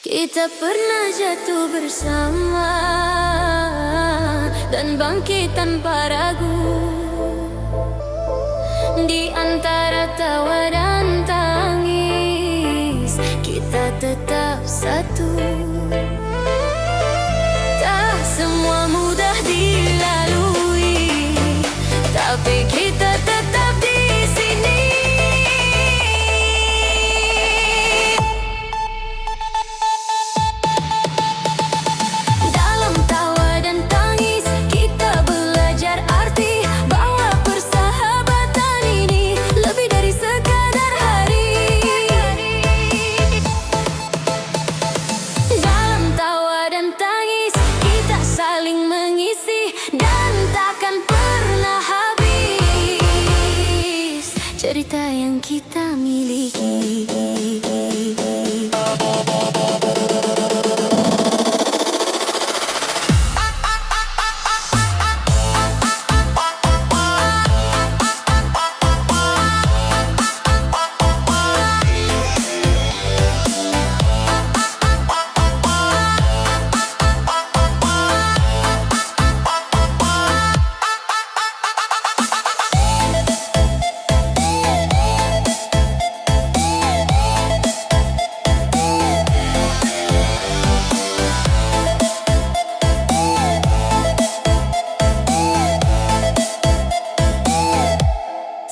Kita pernah jatuh bersama dan bangkit tanpa ragu. Di antara tawa dan tangis, kita tetap satu. Tak semua mudah dilalui, tapi kita tetap di sini. Dalam tawa dan tangis, kita belajar arti bahwa persahabatan ini lebih dari sekadar hari. Dalam tawa dan tangis, kita saling mengisi dan takkan pernah habis cerita yang kita miliki.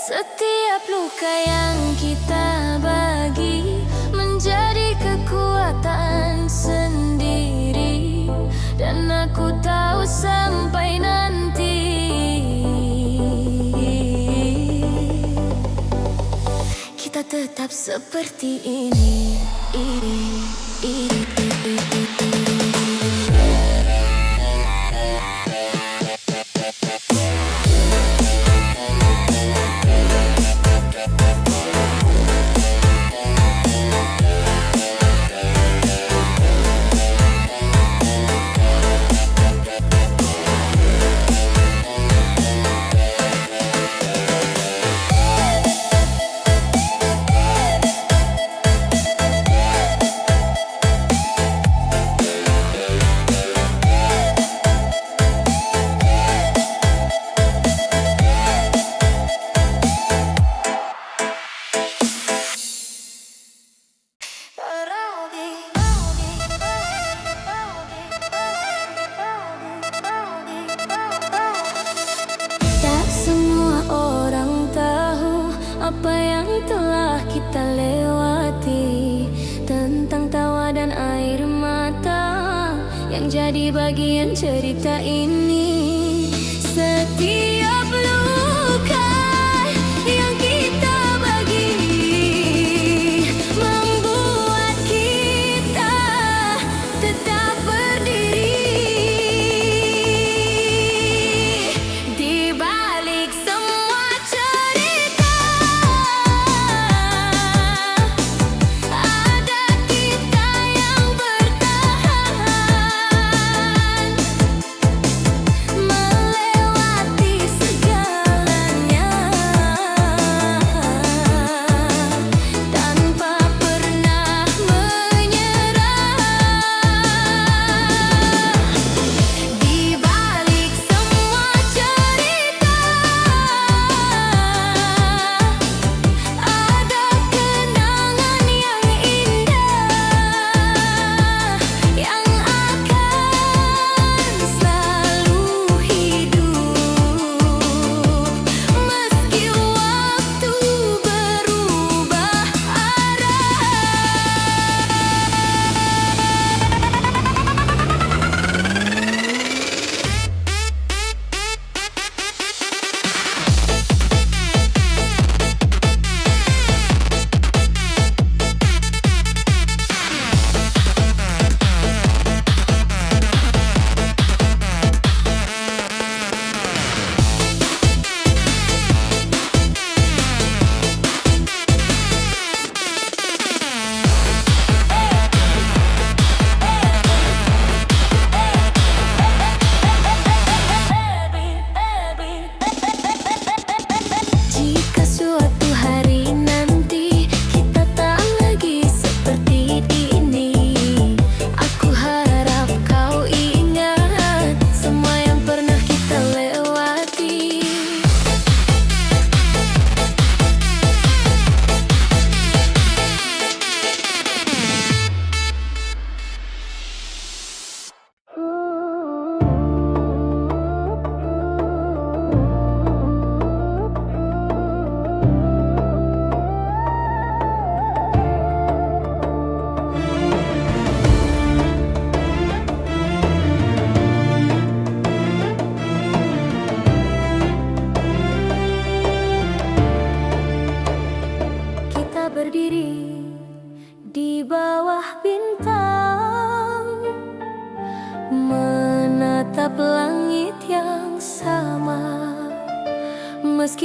Setiap luka yang kita bagi menjadi kekuatan sendiri, dan aku tahu sampai nanti kita tetap seperti ini. Tak semua orang tahu apa yang telah kita lewati, tentang tawa dan air mata yang jadi bagian cerita ini. Setiap luka yang kita bagi membuat kita tetap berdiri. Di balik semua cerita, ada kita yang bertahan melewati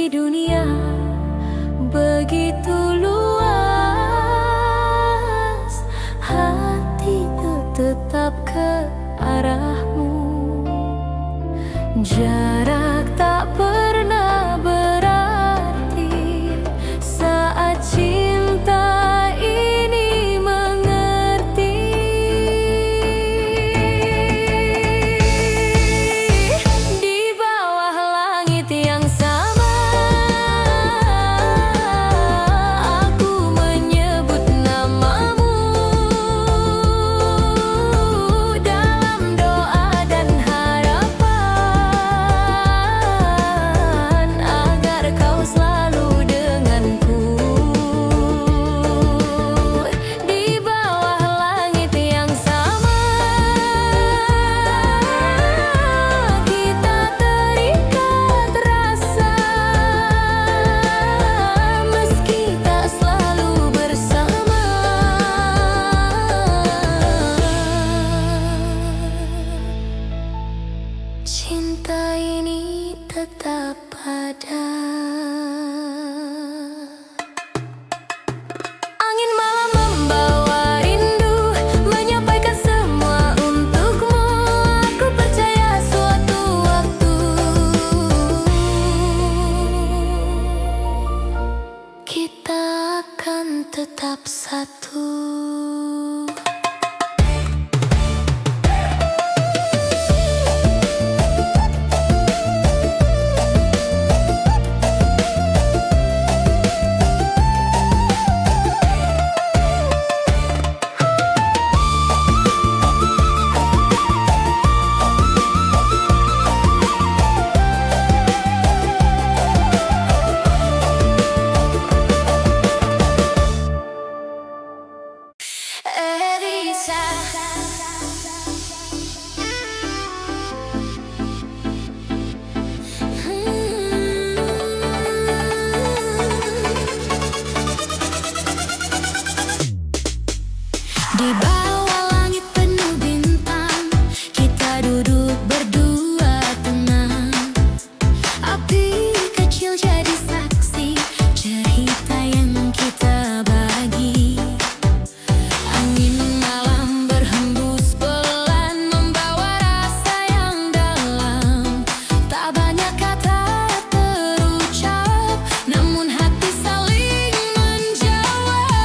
Meski dunia begitu luas, hatiku tetap ke arahmu. Jarak tak pernah berarti saat cinta ini mengerti. Di bawah langit yang sama, aku menyebut namamu dalam doa dan harapan agar kau selalu denganku. Di bawah langit yang sama, kita terikat rasa, meski tak selalu bersama. Cinta ini tetap ada. Angin malam membawa rindu, menyampaikan semua untukmu. Aku percaya suatu waktu kita akan tetap satu. Elisa, di bawah langit penuh bintang, kita duduk berdua tenang. Api kecil jadi saksi cerita yang kita bagi. Angin malam berhembus pelan, membawa rasa yang dalam. Tak banyak kata terucap, namun hati saling menjawab.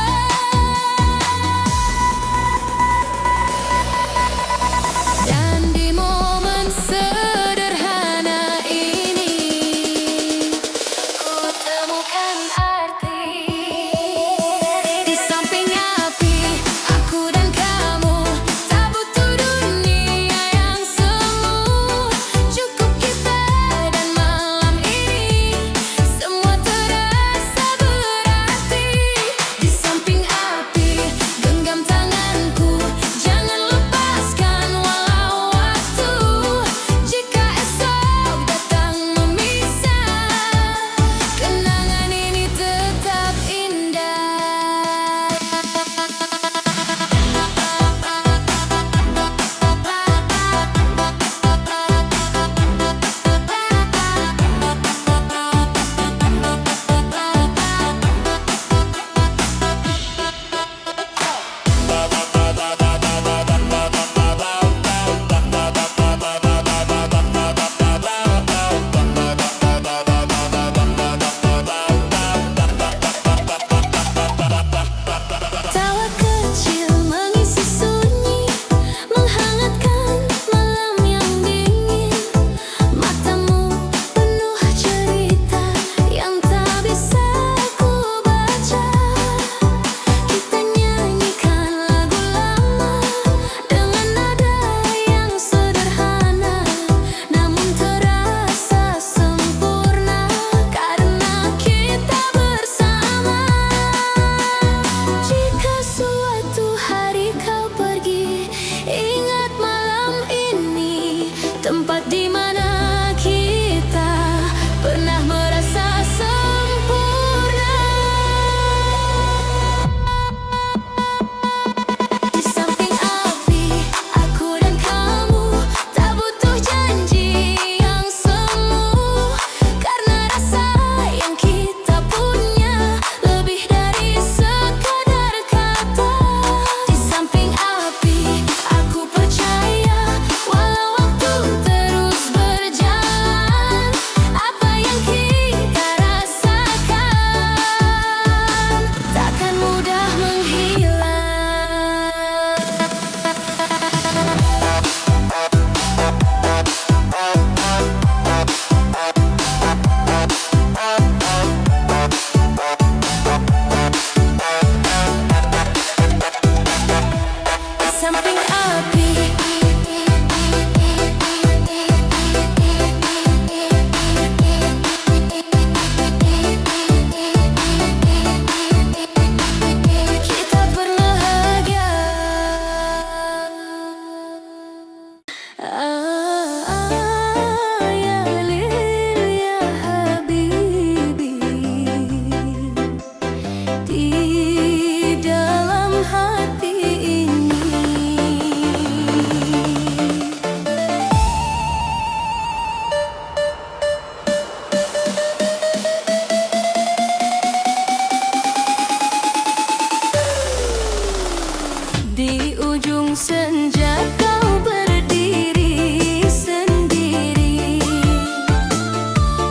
ujung senja kau berdiri sendiri,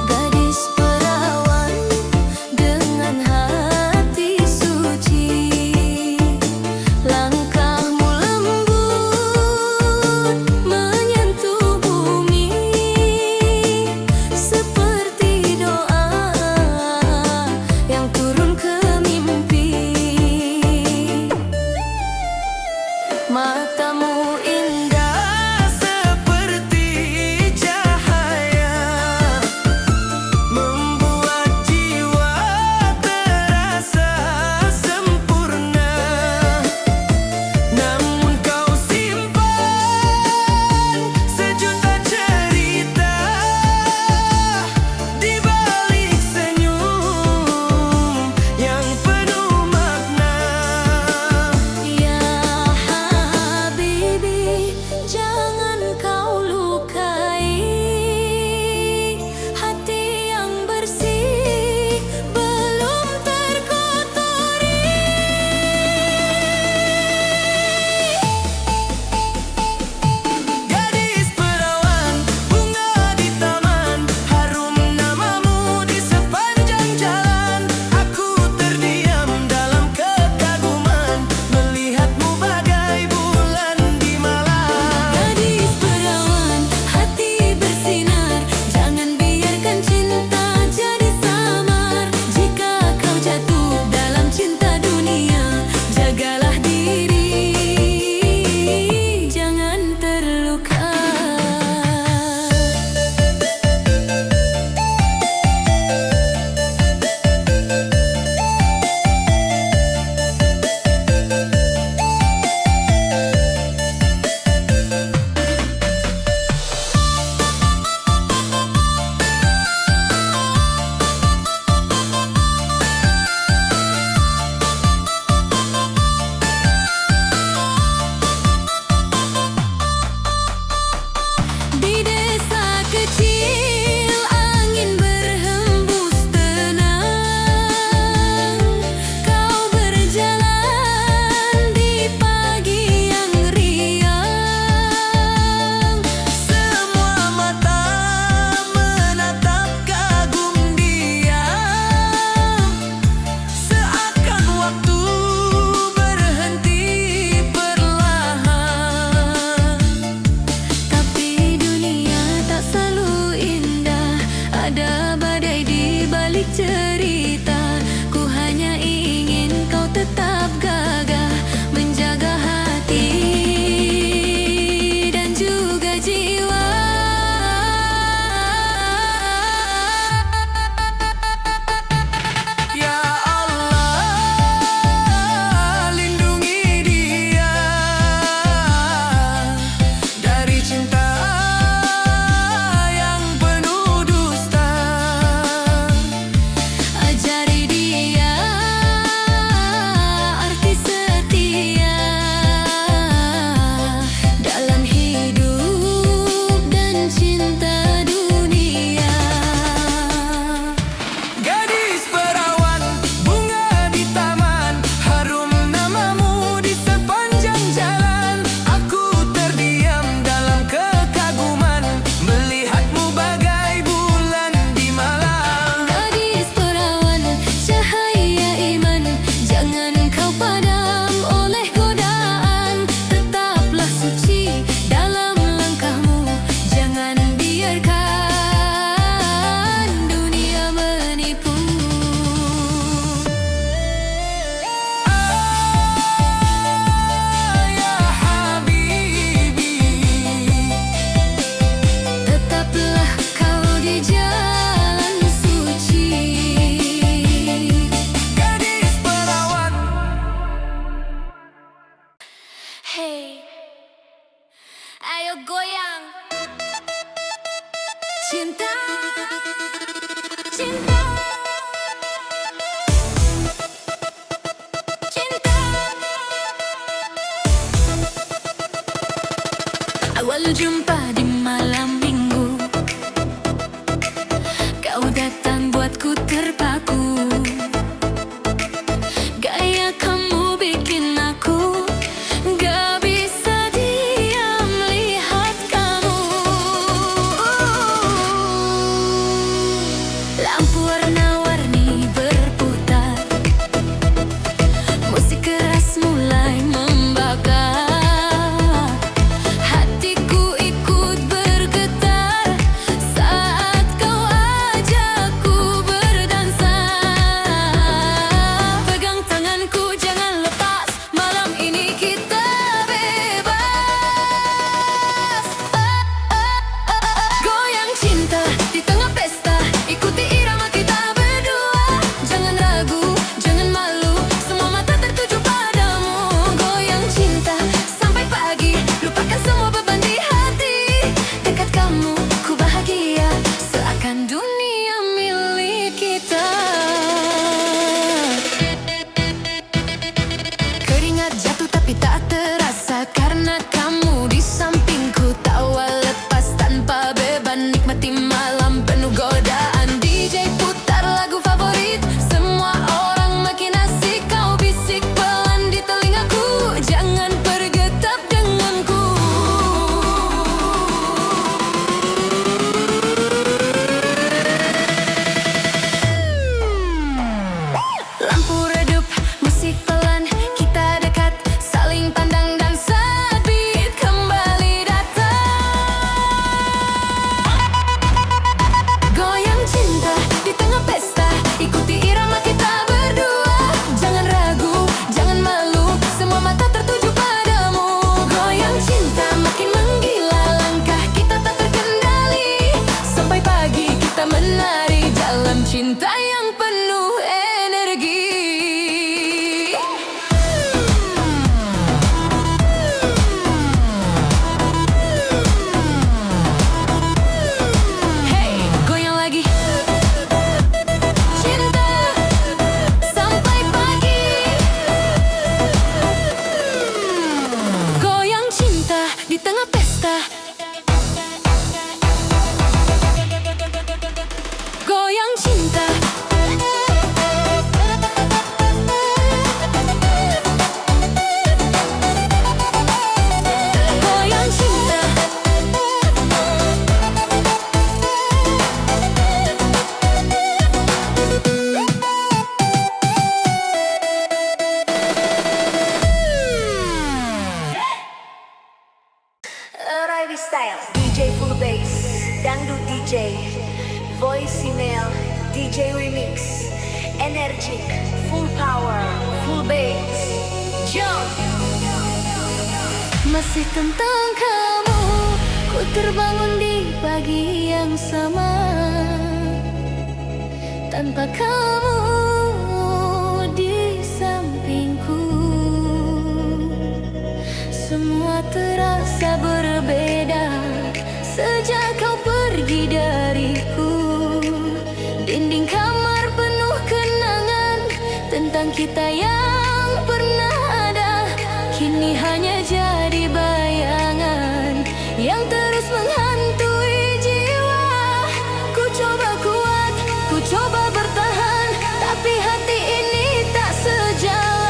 gadis perawan dengan hati suci. Langkahmu lembut menyentuh bumi, seperti doa yang turun ke mimpi. Matamu indah seperti cahaya, membuat jiwa terasa sempurna. Namun kau simpan sejuta cerita di balik senyum yang penuh makna. ya habibi, jangan kau lukai hati yang bersih belum terkotori. Gadis perawan, bunga di taman, harum namamu di sepanjang jalan. Aku terdiam dalam kekaguman, melihatmu bagai bulan di malam. Gadis perawan, hati bersinar, jangan biarkan cinta jadi samar. Jika kau jatuh dalam cinta dunia, jagalah diri, jangan terluka. Di desa kecil angin berhembus tenang, kau berjalan di pagi yang riang. Semua mata menatap kagum diam, seakan waktu berhenti perlahan. Tapi dunia tak selalu indah, ada badai di balik cerita. Ku hanya ingin kau tetap gagah menjaga hati dan juga jiwa. Ya Allah, lindungi dia dari cinta yang penuh dusta. Ajari dia arti setia dalam hidup dan cinta dunia. Gadis perawan, bunga di taman, harum namamu di sepanjang jalan. Aku terdiam dalam kekaguman, melihatmu bagai bulan di malam. Gadis perawan, cahaya iman, jangan kau padam oleh godaan. Tetaplah suci dalam langkahmu, jangan biarkan dunia menipu. Ya habibi, Tetaplah kau di jalan suci. gadis perawan. Hey, ayo goyang. Cinta, cinta, cinta. Awal jumpa di malam minggu, kau datang buatku terpaku. Gaya kamu bikin aku gak bisa Betawi Style, DJ Full Bass, Dangdut DJ, Voice Email, DJ Remix, Energic, Full Power, Full Bass, Jump. Masih tentang kamu, ku terbangun di pagi yang sama. Tanpa kamu di sampingku, semua terasa berbeda sejak kau pergi dariku. Dinding kamar penuh kenangan tentang kita yang pernah ada, kini hanya jadi bayangan yang terus menghantui jiwa. Ku coba kuat, ku coba bertahan, tapi hati ini tak sejalan.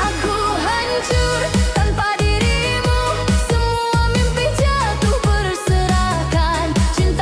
Aku hancur tanpa dirimu, semua mimpi jatuh berserakan. Cinta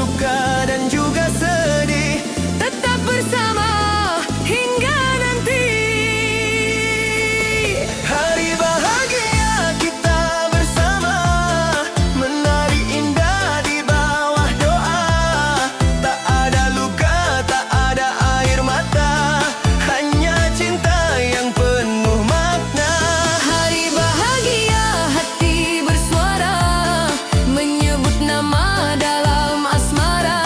suka dan juga sedih, tetap bersama hingga nanti. Hari bahagia kita bersama, menari indah di bawah doa. Tak ada luka, tak ada air mata, hanya cinta yang penuh makna. Hari bahagia hati bersuara, menyebut nama dalam asmara.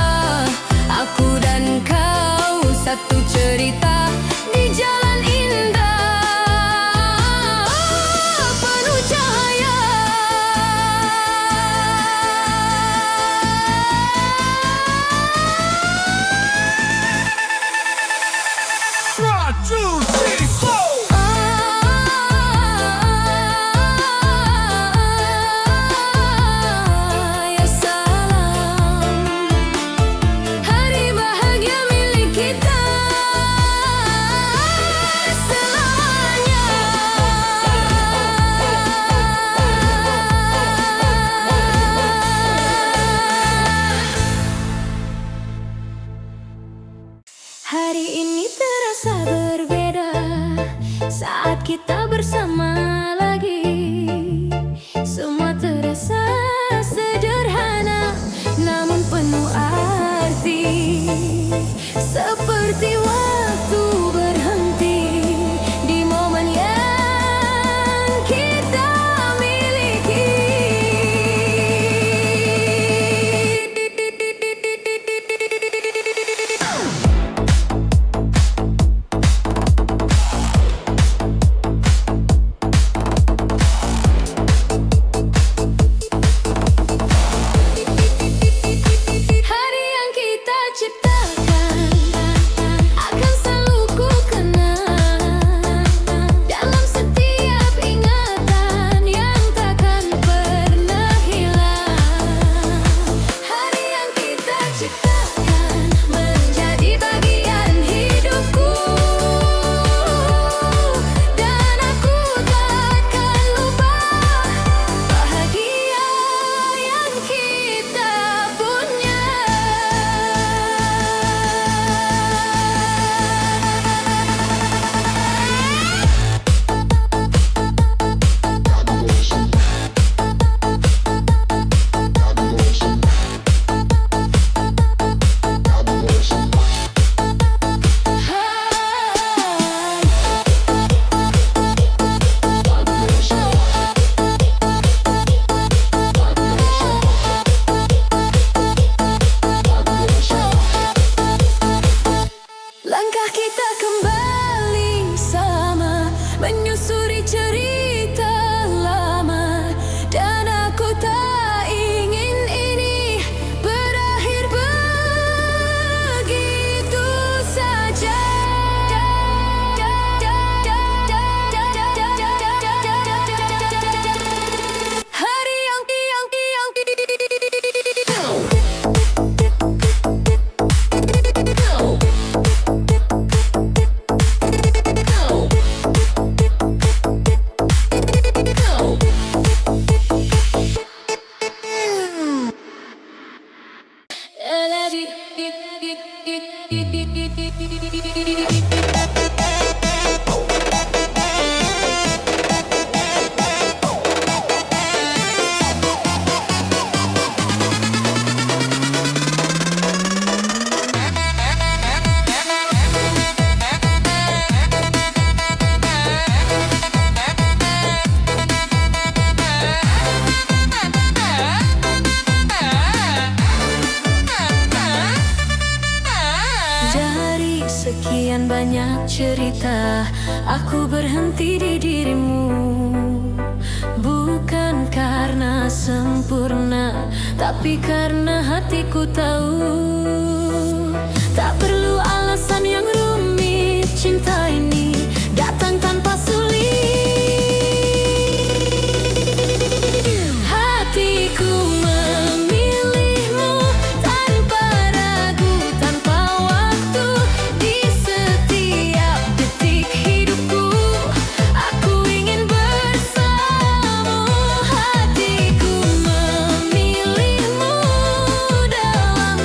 Aku dan kau satu cerita di jalan indah penuh cahaya. One, two, three, four. Ya salam, hari bahagia milik kita selamanya. Hari ini terasa berbeda saat kita bersama lagi. Semua terasa sederhana namun penuh arti, seperti waktu berhenti di momen yang kita miliki. Hari yang kita ciptakan akan selalu ku kenang dalam setiap ingatan yang takkan pernah hilang. Hari yang kita ciptakan menjadi bagian hidupku, dan aku takkan lupa bahagia yang kita punya. Langkah kita kembali sama, menyusuri cerita lama, dan aku tak ingin ini berakhir begitu saja. Hari yang sekian banyak cerita, aku berhenti di dirimu. Bukan karena sempurna, tapi karena hatiku tahu tak perlu alasan yang rumit. Cinta ini datang tanpa sulit. Hatiku memilihmu tanpa ragu, tanpa waktu. Di setiap detik hidupku, aku ingin bersamamu. Hatiku memilihmu dalam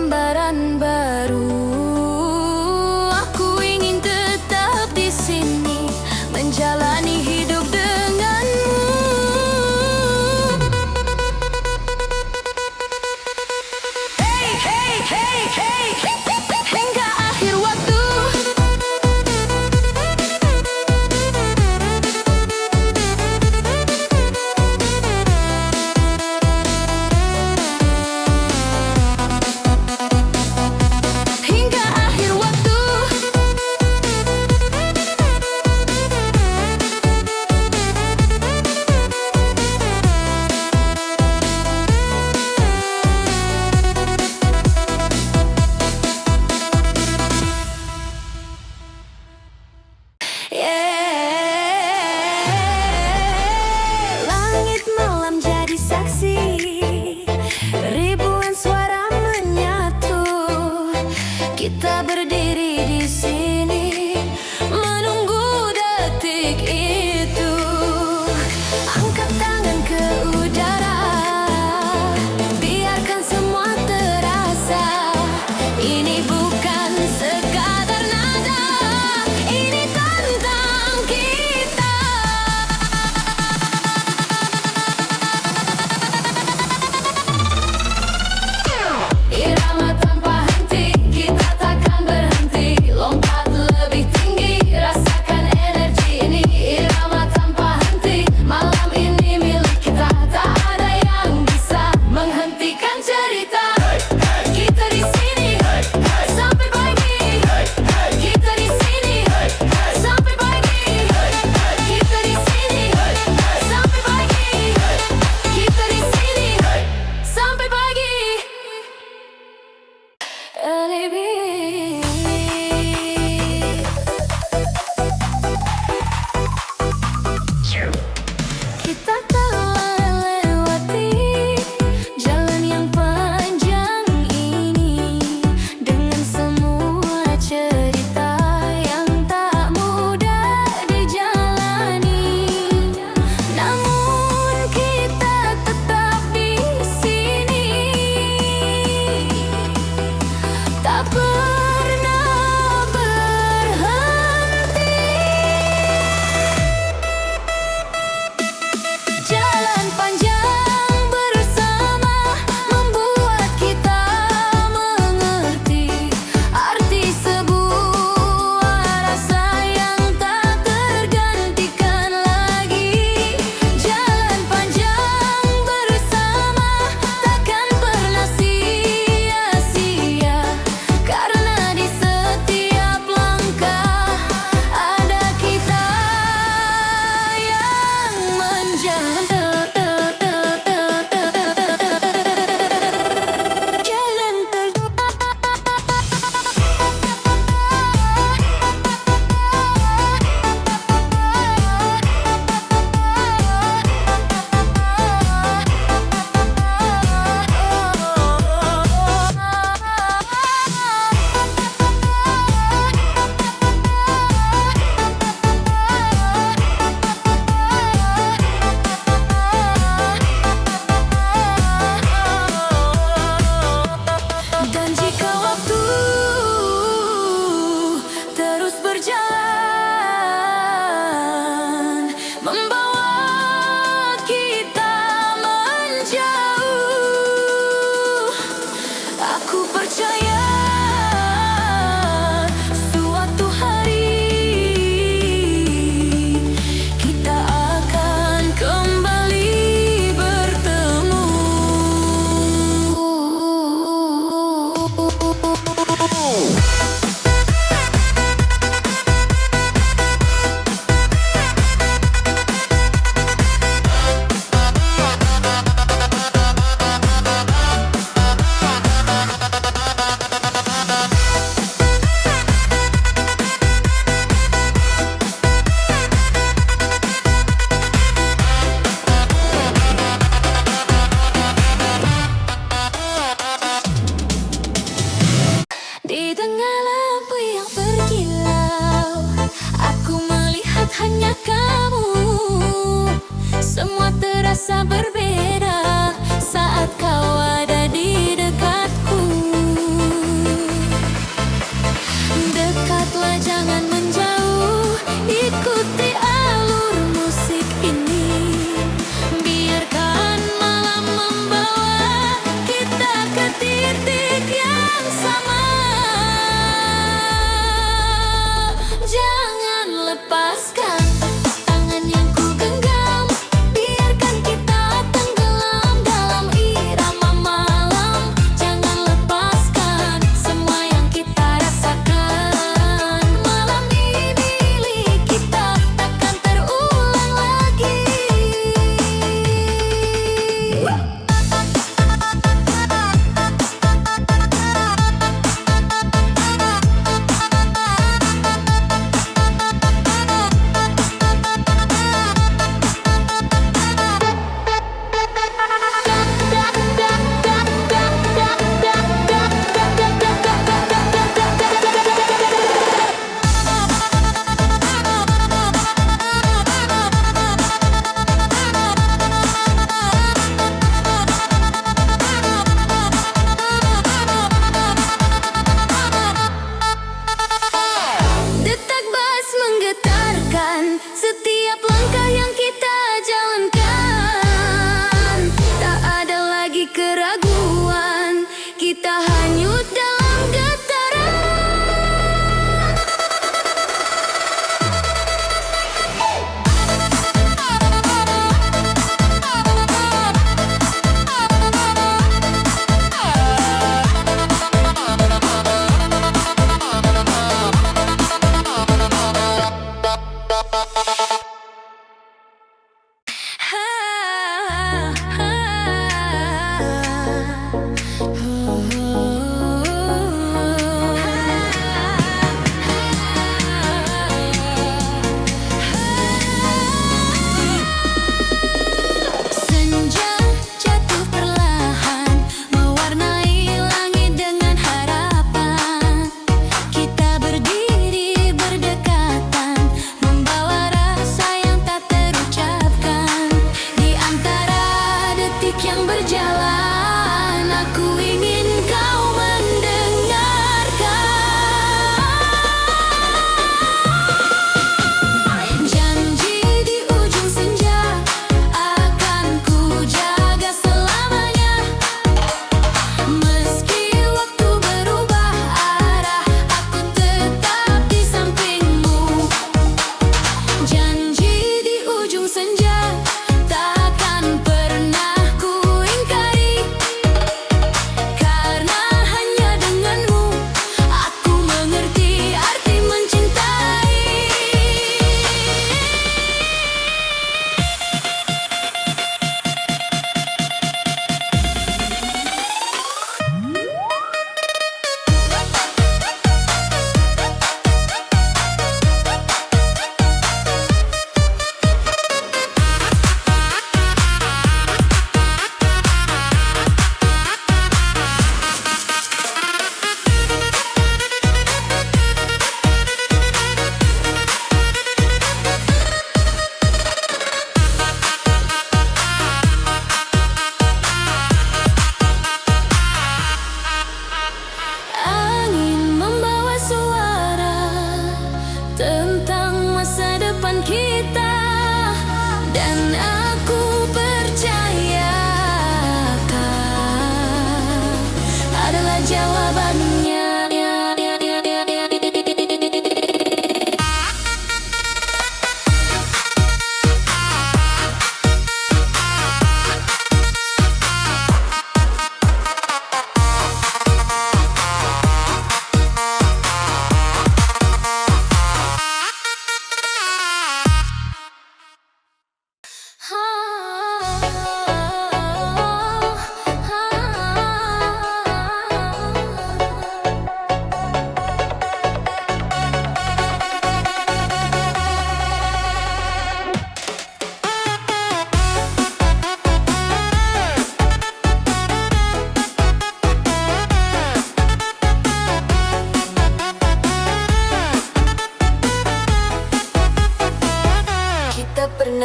lembaran baru. Aku ingin tetap di sini menjalani hidup denganmu. Hey, hey, hey, hey, hingga akhir waktu. Hingga akhir waktu. Langit malam jadi saksi, ribuan suara menyatu. Kita berdiri di sini menunggu detik itu. Angkat tangan ke udara, biarkan semua terasa. Ini bukan sekadar nada, ini tentang kita. Irama tanpa henti, kita takkan berhenti. Lompat lebih tinggi, rasakan energi ini. Irama tanpa henti, malam ini milik kita. Tak ada yang bisa menghentikan cerita. Kita di sini sampai pagi. Kita di sini sampai pagi. Kita di sini sampai pagi. Kita di sini sampai pagi. Kita telah lewati jalan yang panjang ini dengan semua cerita yang tak mudah dijalani. Namun kita tetap di sini, tak pernah berhenti. Jalan panjang bersama membuat kita mengerti arti sebuah rasa yang tak tergantikan lagi. Jalan panjang bersama takkan pernah sia-sia, karena di setiap langkah ada kita yang menjaga. Jalan Dan jika waktu terus berjalan membawa kita menjauh, aku percaya suatu hari kita akan kembali bertemu. Di tengah lampu yang berkilau, aku melihat hanya kamu. Semua terasa berbeda saat kau ada di dekatku.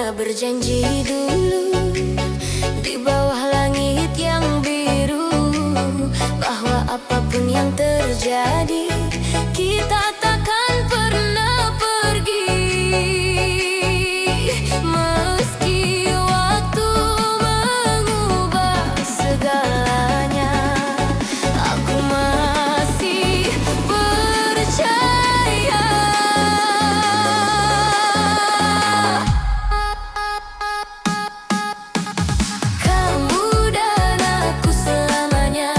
pernah berjanji dulu di bawah langit yang biru, bahwa apapun yang terjadi kita takkan pernah pergi. Meski waktu mengubah segalanya, aku masih percaya. Kamu dan aku selamanya,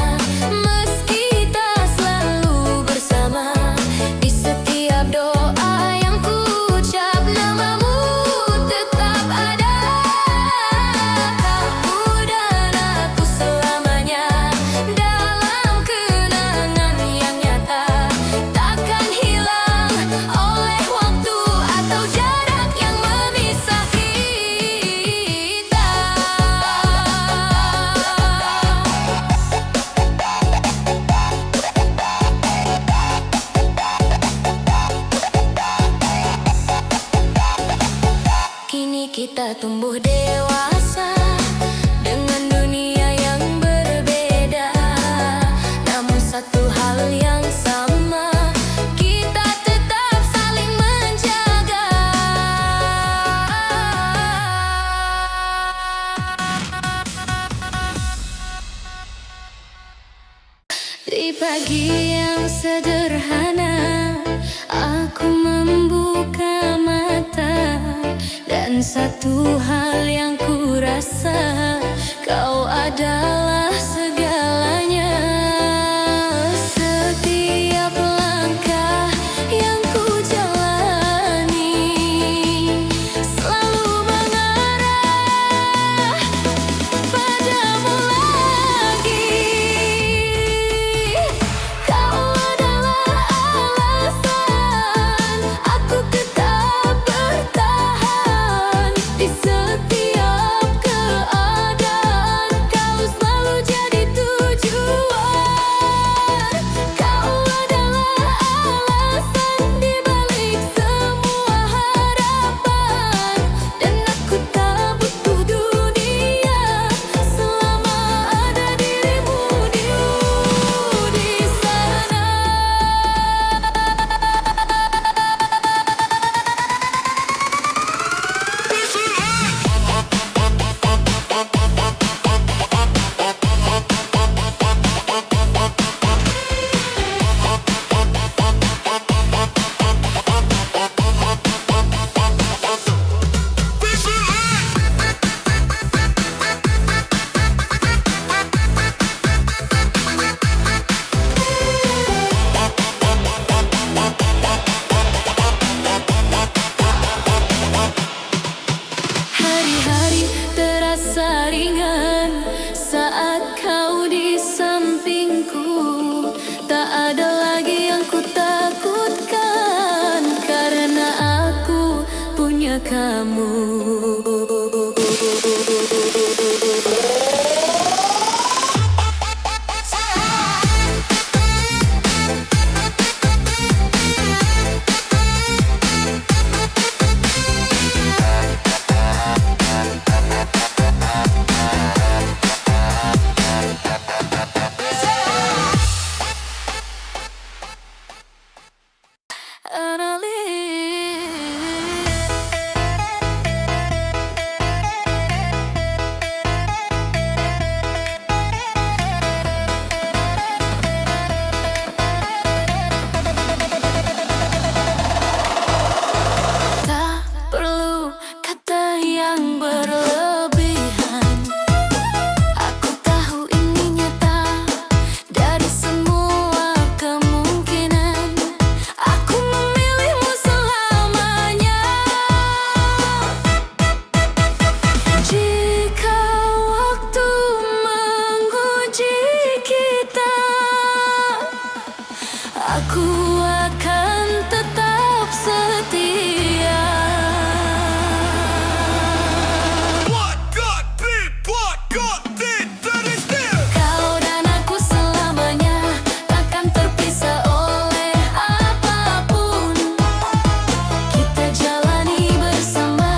meski tak selalu bersama. Di setiap doa yang ku ucap, namamu tetap ada. Kamu dan aku selamanya, dalam kenangan yang nyata, takkan hilang oleh waktu atau jarak yang memisah kita. Kini kita tumbuh dewasa dengan dunia yang berbeda, namun satu hal yang sama, kita tetap saling menjaga. Di pagi yang sederhana, aku membuka mata, dan satu hal yang ku rasa, kau adalah segalanya. Setiap langkah yang ku jalani selalu mengarah padamu lagi. Kau adalah alasan aku tetap bertahan. Di setiap keadaan, kau selalu jadi tujuan. Kau adalah alasan di balik semua harapan, dan aku tak butuh dunia selama ada dirimu di sana. Hari-hari terasa ringan saat kau di sampingku. Tak ada lagi yang ku takutkan, karena aku punya kamu. Tak perlu kata yang berlebihan, aku tahu ini nyata dari semua kemungkinan. Aku memilihmu selamanya. Jika waktu menguji kita, aku akan tetap setia. What got big, what got big, that is there. Kau dan aku selamanya takkan terpisah oleh apapun. Kita jalani bersama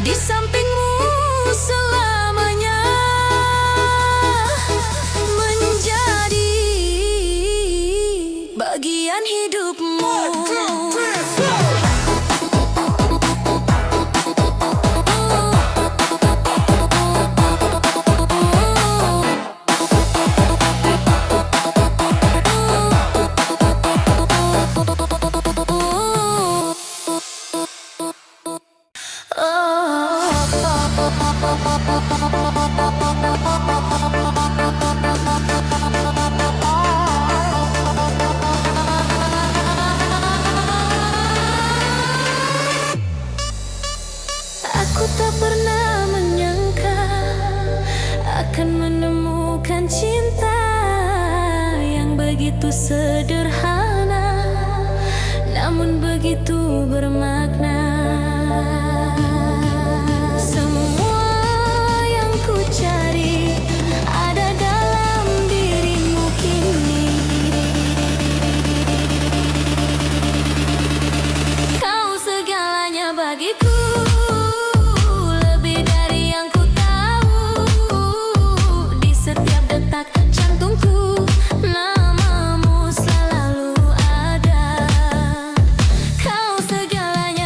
di sampingmu selamanya, menjadi bagian hidupmu. Aku tak pernah menyangka akan menemukan cinta yang begitu sederhana, namun begitu bermakna. Semua yang ku cari ada dalam dirimu kini. Kau segalanya bagiku, lebih dari yang ku tahu. Di setiap detak jantungku, namamu selalu ada. Kau segalanya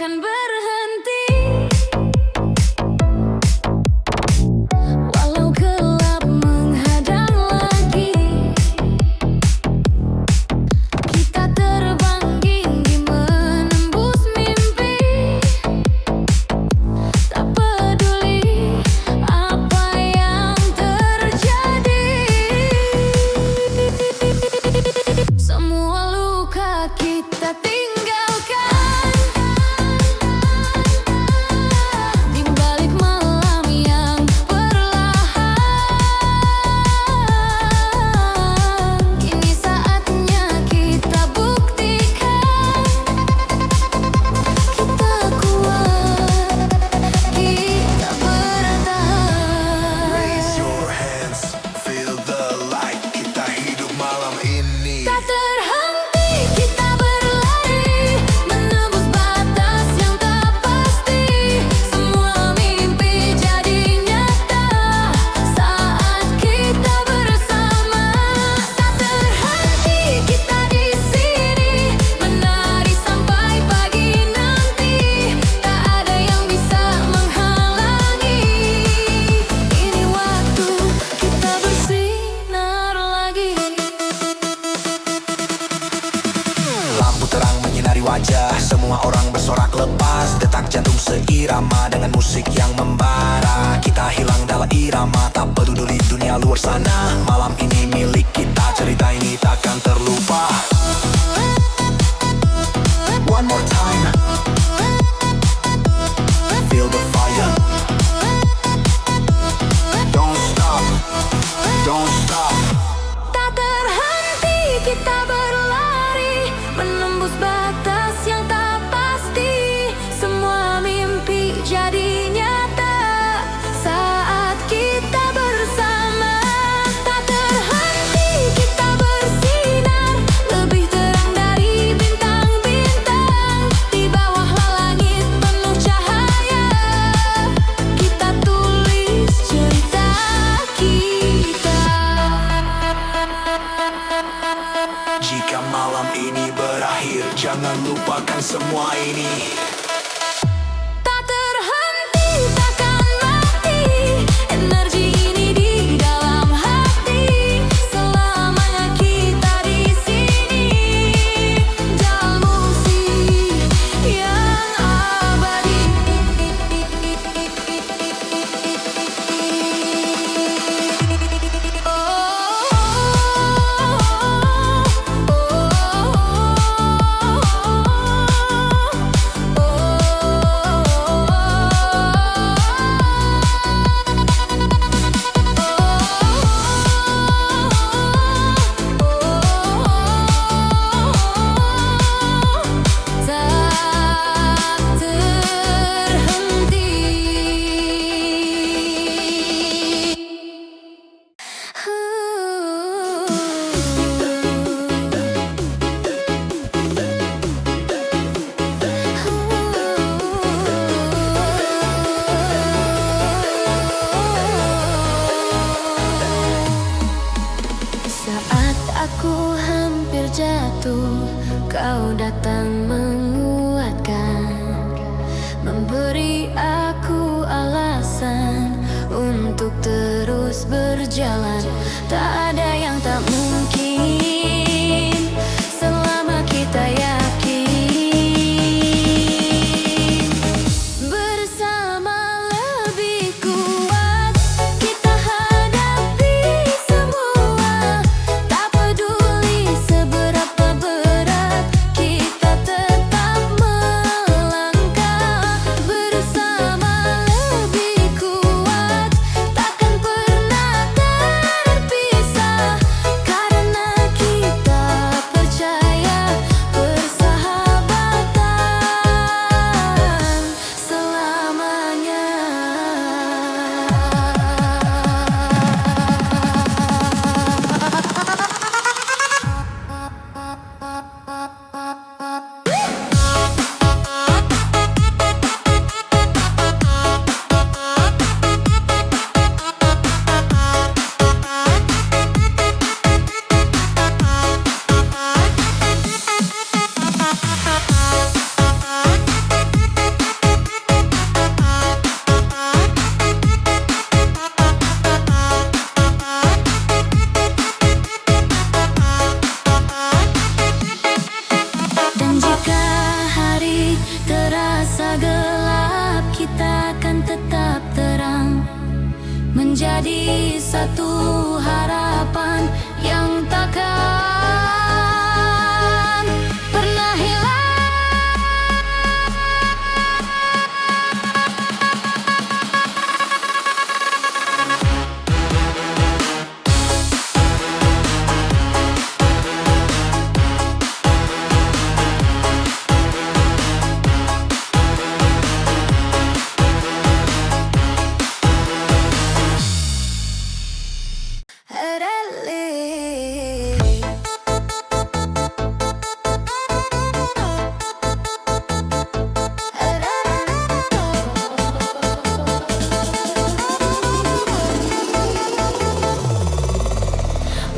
takkan berhenti. Walau gelap menghadang lagi, kita terbang tinggi menembus mimpi. Tak peduli apa yang terjadi, semua luka kita tinggalkan di balik malam yang perlahan. Kini saatnya kita buktikan kita kuat, kita bertahan. Raise your hands, feel the light. Kita hidup malam ini. Tak terhenti kita berlari, menembus batas yang tak pasti. Semua mimpi jadi nyata saat kita bersama. Tak terhenti kita di sini, menari sampai pagi nanti. Tak ada yang bisa menghalangi. Ini waktu kita bersinar lagi. Lampu terang menyinari wajah, semua orang bersorak lepas. Detak jantung seirama dengan musik yang membara. Kita hilang dalam irama, tak peduli dunia luar sana. Malam ini milik kita, cerita ini takkan terlupa. One more time, feel the fire. Don't stop, don't stop. Tak terhenti kita berlari, menembus batas yang tak pasti. Semua mimpi jadi nyata saat kita bersama. Tak terhenti kita bersinar, lebih terang dari bintang-bintang. Di bawah langit penuh cahaya, kita tulis cerita kita. Jika malam ini berakhir, jangan lupakan semua ini. Tak terhenti, takkan mati. Energi ini di dalam hati. Selamanya kita di sini. Jalan musik yang abadi. Tak Saat aku hampir jatuh, kau datang menguatkan, memberi aku alasan untuk terus berjalan. Tak ada yang tak mungkin selama kita yakin. Bersama lebih kuat, kita hadapi semua. Tak peduli seberapa berat, kita tetap melangkah. Bersama lebih kuat, takkan pernah terpisah. terasa gelap, kita akan tetap terang, menjadi satu harapan yang takkan pernah hilang.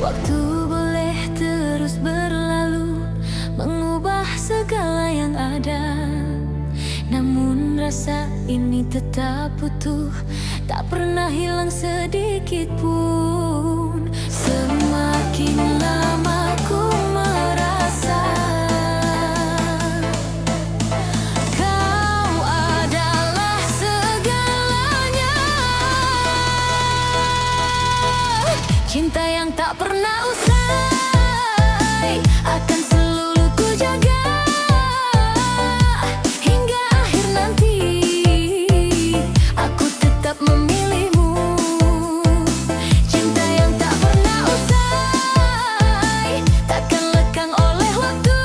Waktu boleh terus berlalu, mengubah segala yang ada. Namun rasa ini tetap utuh, tak pernah hilang sedikit pun. Semakin lama ku merasa kau adalah segalanya. Cinta yang tak pernah usai akan selalu ku jaga hingga akhir nanti. Aku tetap memilihmu. Cinta yang tak pernah usai takkan lekang oleh waktu,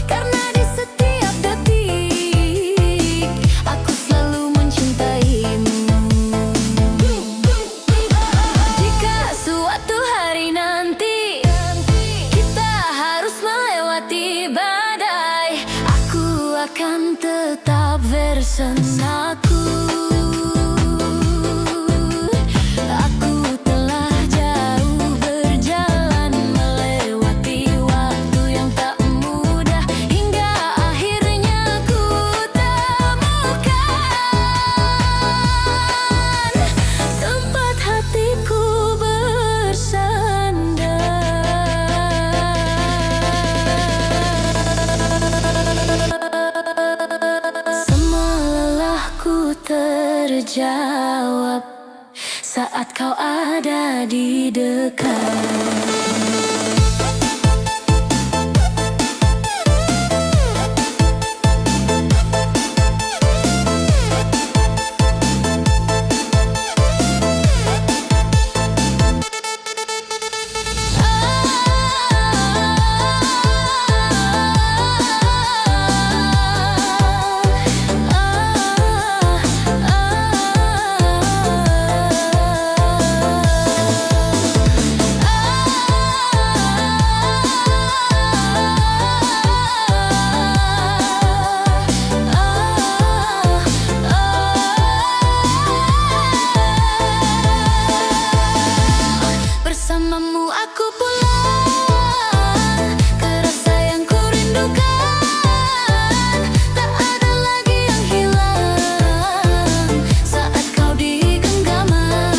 karena di setiap detik aku selalu mencintaimu. Jika suatu hari nanti kita harus melewati badai, aku akan tetap bersamaku. Aku telah jauh berjalan melewati waktu yang tak mudah, hingga akhirnya ku temukan tempat hatiku bersandar. Semua lelahku terjawab saat kau ada di dekat. Bersamamu aku pulang ke rasa yang ku rindukan. Tak ada lagi yang hilang saat kau di genggaman.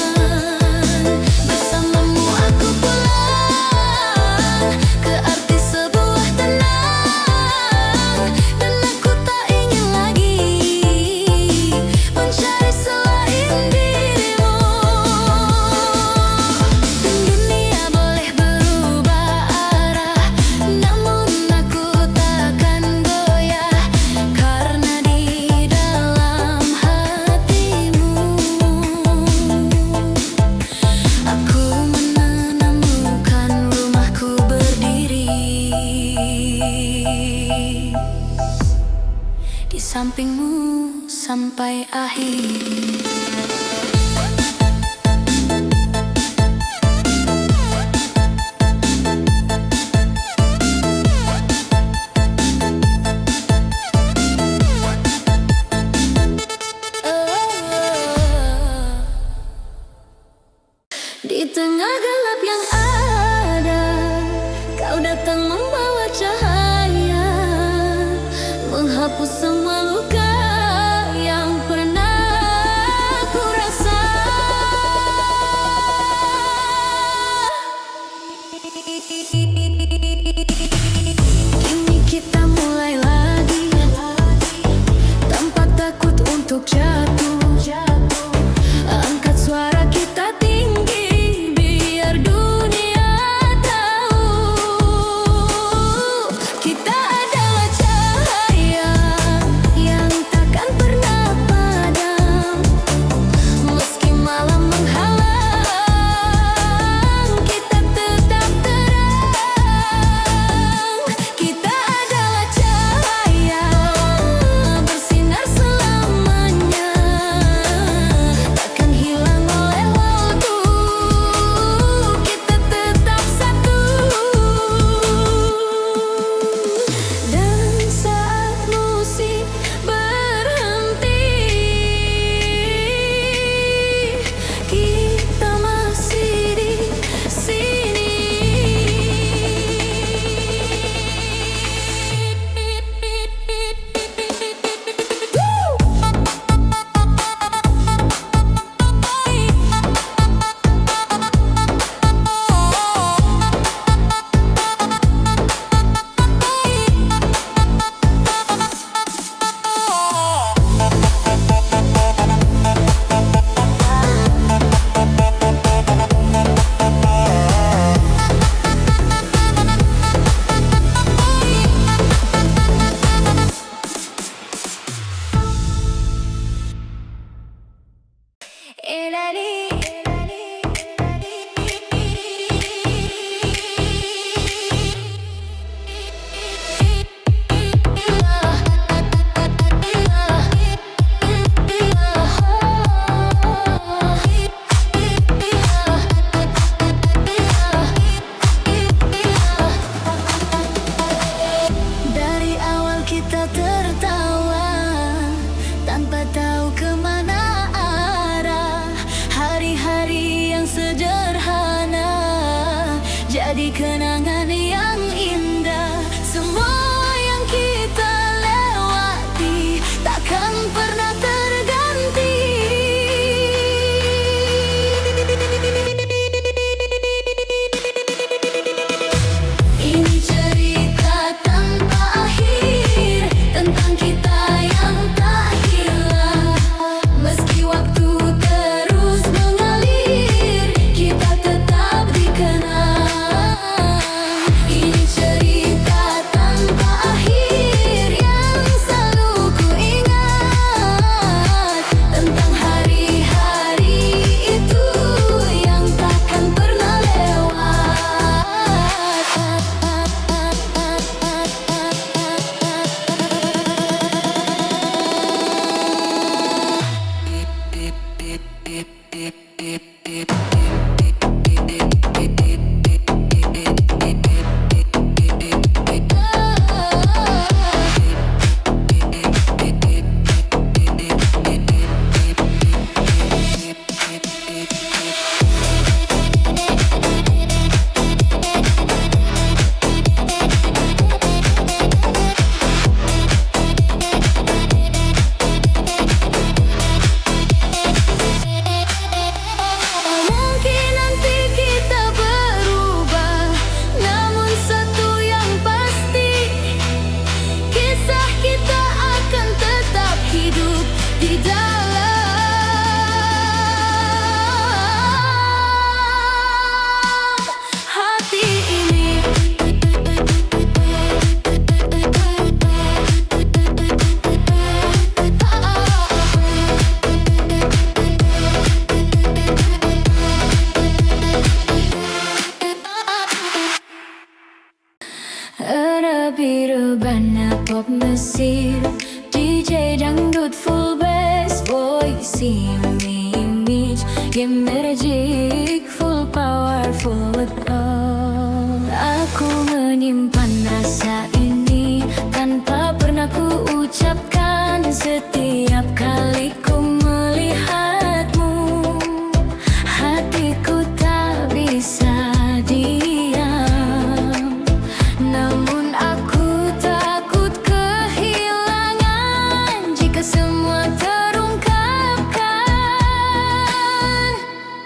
Bersamamu aku pulang ke arti sebuah tenang, dan aku tak ingin lagi mencari selain dirimu. Dunia boleh berubah arah, namun aku takkan goyah, karena di dalam hatimu aku menemukan rumahku berdiri. Di sampingmu sampai akhir. Di tengah gelap yang ada, kau datang membawa cahaya, menghapus semua luka yang pernah ku rasa. Kini kita mulai lagi pop Mesir, DJ dangdut full bass, voice image, game magic, full power, full with all. Aku menyimpan rasa ini tanpa pernah ku ucapkan. Setiap kali ku melihatmu, hatiku tak bisa diam. Namun aku takut kehilangan jika semua terungkapkan.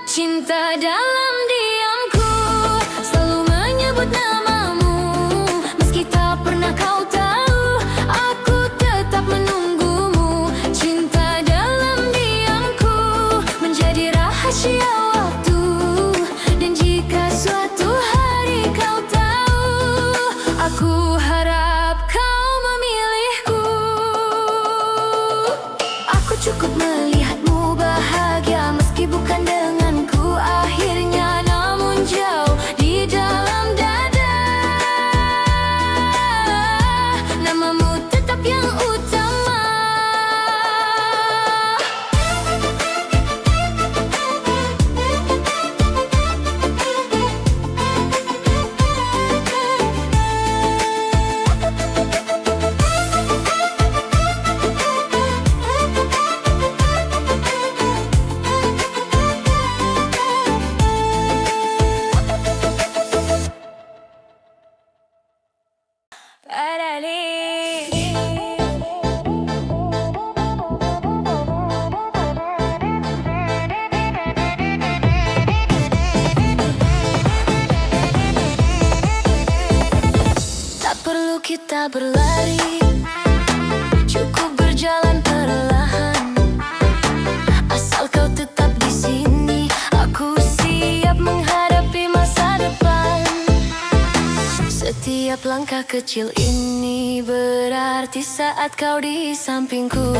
Cinta dalam diamku selalu menyebut namamu. Meski tak pernah kau tahu, aku tetap menunggumu. Cinta dalam diamku menjadi rahasia waktu. Dan jika suatu hari kau tahu, aku harap kau memilihku. Aku cukup melihatmu bahagia, meski bukan denganku akhirnya, namun jauh di dalam dada. Namamu tetap yang utama. Tak perlu kita berlari, cukup berjalan perlahan. Asal kau tetap di sini, aku siap menghadapi masa depan. Setiap langkah kecil ini berarti saat kau di sampingku.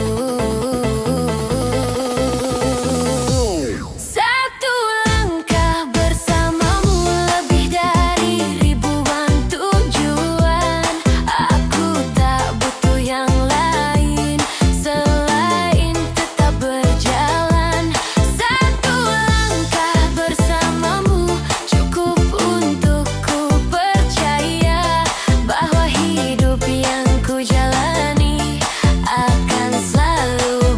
Satu langkah bersamamu lebih dari ribuan tujuan. Aku tak butuh yang lain selain tetap berjalan. Satu langkah bersamamu cukup untuk ku percaya bahwa hidup yang ku jalani akan selalu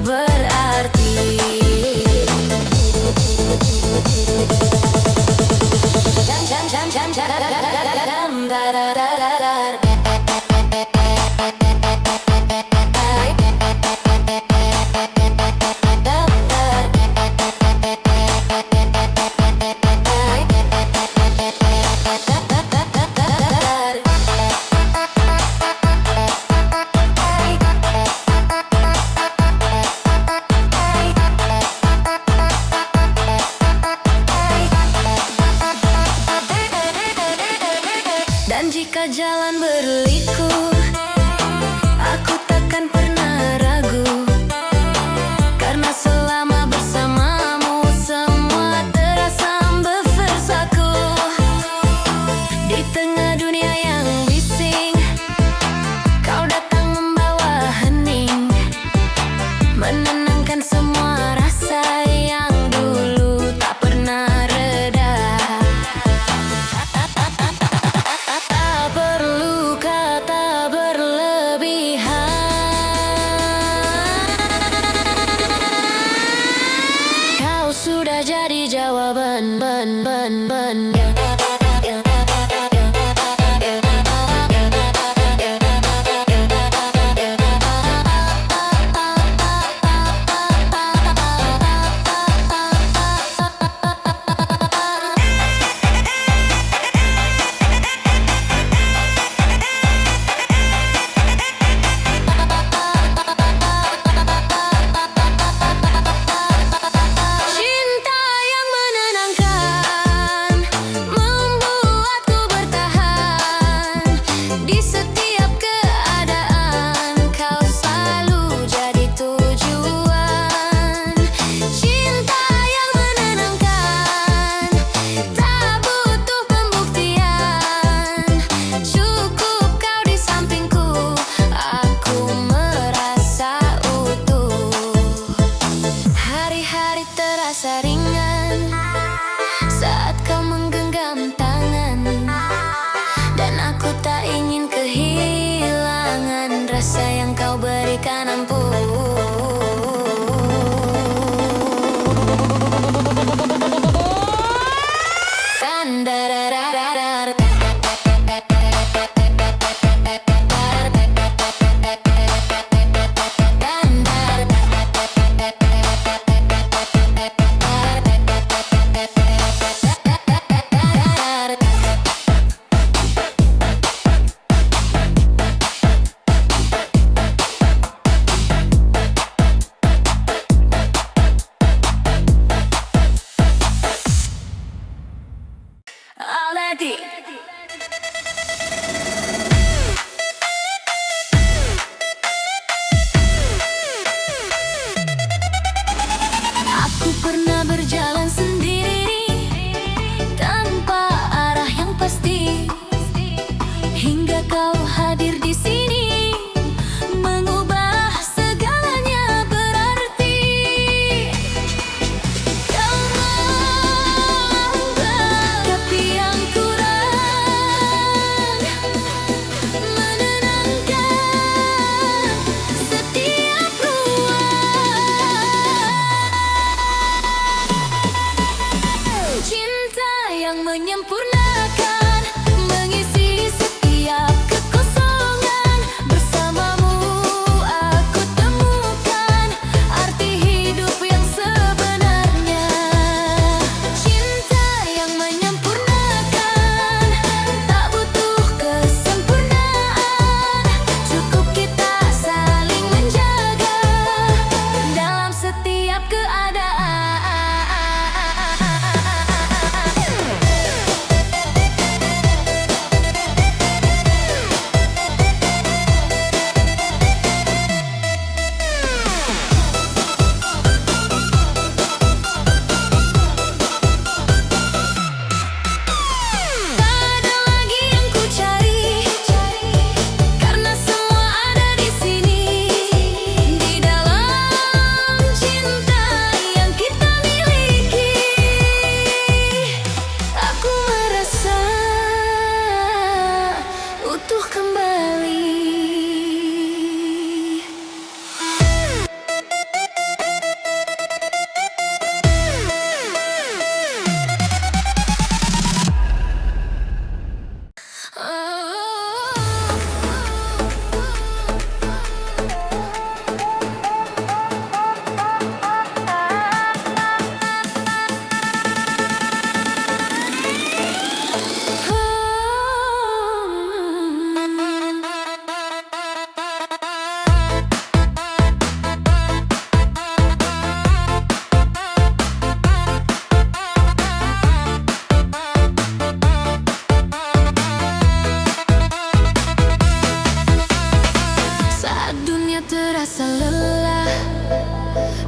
Hatinya terasa lelah,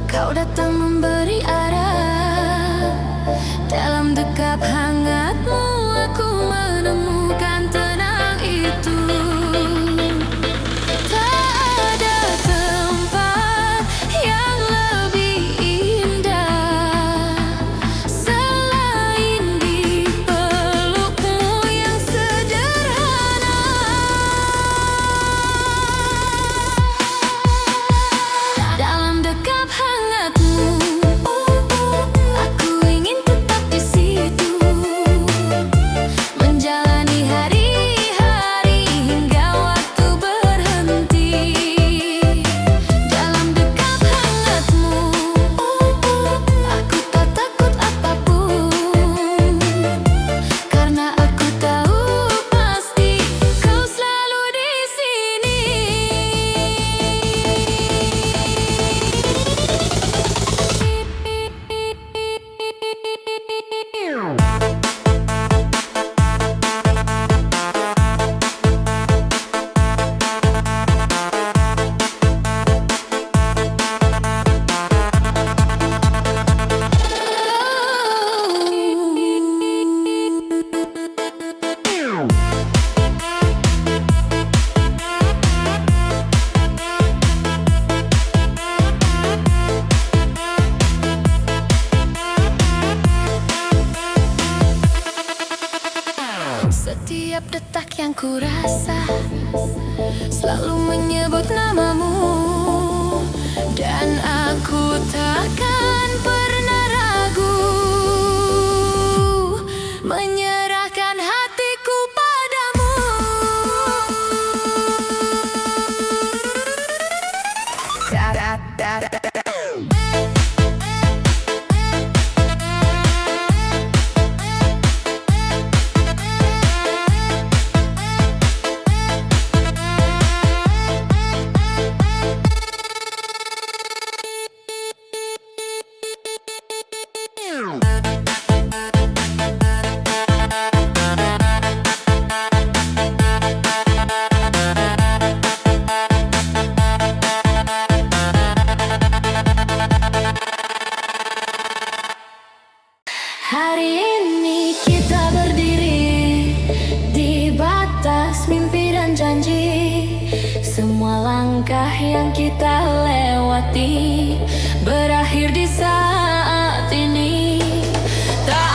kau datang memberi arah. Dalam dekap hangatmu aku menemukan tenang itu. Tak ada tempat yang lebih indah selain di pelukmu yang sederhana. Dalam dekap hangatmu aku ingin tetap di situ, menjalani hari-hari hingga waktu berhenti. Dalam dekap hangatmu aku tak takut apapun, karena aku tahu pasti kau selalu di sini. Setiap detak yang kurasa selalu menyebut namamu, dan aku takkan pernah ragu menyerahkan hatiku padamu. Hari ini kita berdiri di batas mimpi dan janji. Semua langkah yang kita lewati berakhir di saat ini. Tak